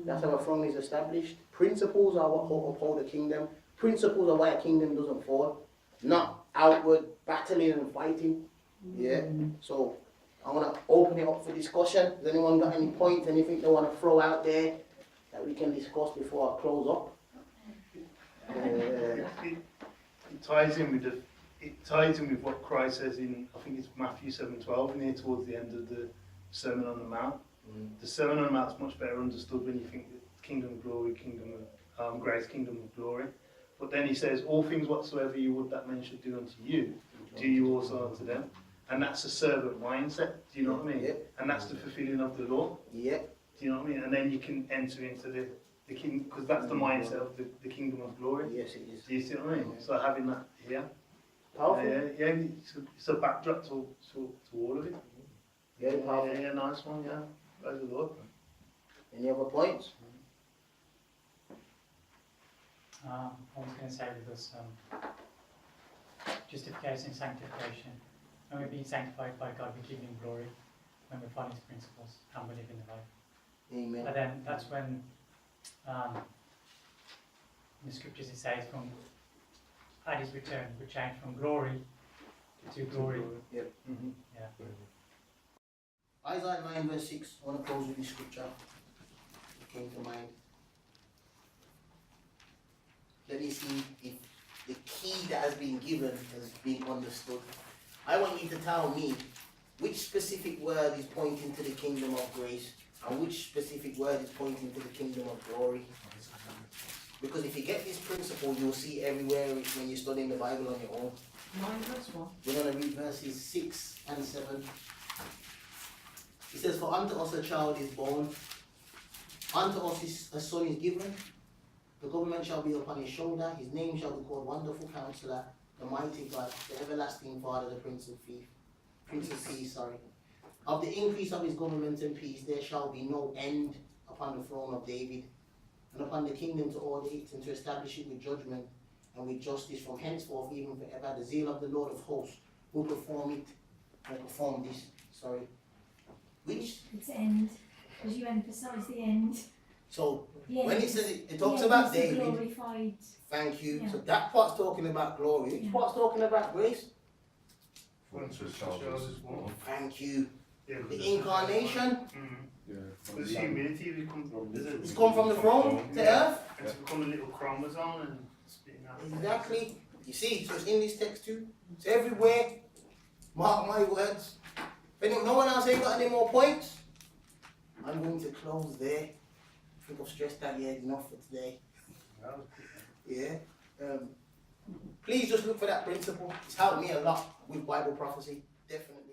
Speaker 1: That's how a throne is established. Principles are what uphold a kingdom. Principles are why a kingdom doesn't fall. Not outward battling and fighting. Yeah? So, I want to open it up for discussion. Has anyone got any points, anything they want to throw out there that we can discuss before I close up?
Speaker 4: It ties in with what Christ says in, I think it's Matthew 7:12, near towards the end of the Sermon on the Mount. The Sermon on the Mount is much better understood when you think kingdom of glory, kingdom of grace, kingdom of glory. But then he says, all things whatsoever you would that men should do unto you, do you also unto them. And that's a servant mindset, do you know what I mean?
Speaker 1: Yep.
Speaker 4: And that's the fulfilling of the law.
Speaker 1: Yep.
Speaker 4: Do you know what I mean? And then you can enter into the kingdom, because that's the mindset of the kingdom of glory.
Speaker 1: Yes, it is.
Speaker 4: Do you see what I mean? So having that here,
Speaker 1: Powerful.
Speaker 4: yeah, it's a backdrop to all of it.
Speaker 1: Very powerful.
Speaker 4: Yeah, nice one, yeah. Praise the Lord.
Speaker 1: Any other points?
Speaker 6: I was going to say with us, justification and sanctification. When we're being sanctified by God, we give Him glory. When we follow His principles and we live in the life.
Speaker 1: Amen.
Speaker 6: But then that's when, in the scriptures it says, at His return, we change from glory to glory.
Speaker 1: Yep.
Speaker 6: Yeah.
Speaker 1: Isaiah 9 verse 6. I want to close with this scripture. It came to mind. Let me see if the key that has been given has been understood. I want you to tell me which specific word is pointing to the kingdom of grace and which specific word is pointing to the kingdom of glory. Because if you get this principle, you'll see everywhere when you're studying the Bible on your own. We're going to read verses 6 and 7. It says, for unto us a child is born, unto us a son is given, the government shall be upon his shoulder, his name shall be called Wonderful Counselor, the Mighty God, the Everlasting Father, the Prince of Peace. Of the increase of his government and peace there shall be no end upon the throne of David, and upon the kingdom to order it and to establish it with judgment and with justice from henceforth even forever. The zeal of the Lord of hosts will perform this. Sorry. Which?
Speaker 8: It's end, because you emphasise the end.
Speaker 1: So
Speaker 8: Yeah,
Speaker 1: when it says it talks
Speaker 8: yeah,
Speaker 1: about
Speaker 8: it's the
Speaker 1: David.
Speaker 8: glorified.
Speaker 1: Thank you.
Speaker 8: Yeah.
Speaker 1: So that part's talking about glory. Which
Speaker 8: Yeah.
Speaker 1: part's talking about grace?
Speaker 2: Once the child was born.
Speaker 1: Thank you.
Speaker 4: Yeah,
Speaker 1: The incarnation.
Speaker 7: Yeah.
Speaker 4: Because humility will come,
Speaker 1: It's come from the throne to earth.
Speaker 4: and to become a little chromosome and spitting out.
Speaker 1: Exactly. You see, so it's in this text too. It's everywhere. Mark my words. If no one else ain't got any more points, I'm going to close there. I think I've stressed that yet enough for today. Yeah. Please just look for that principle. It's helped me a lot with Bible prophecy. Definitely.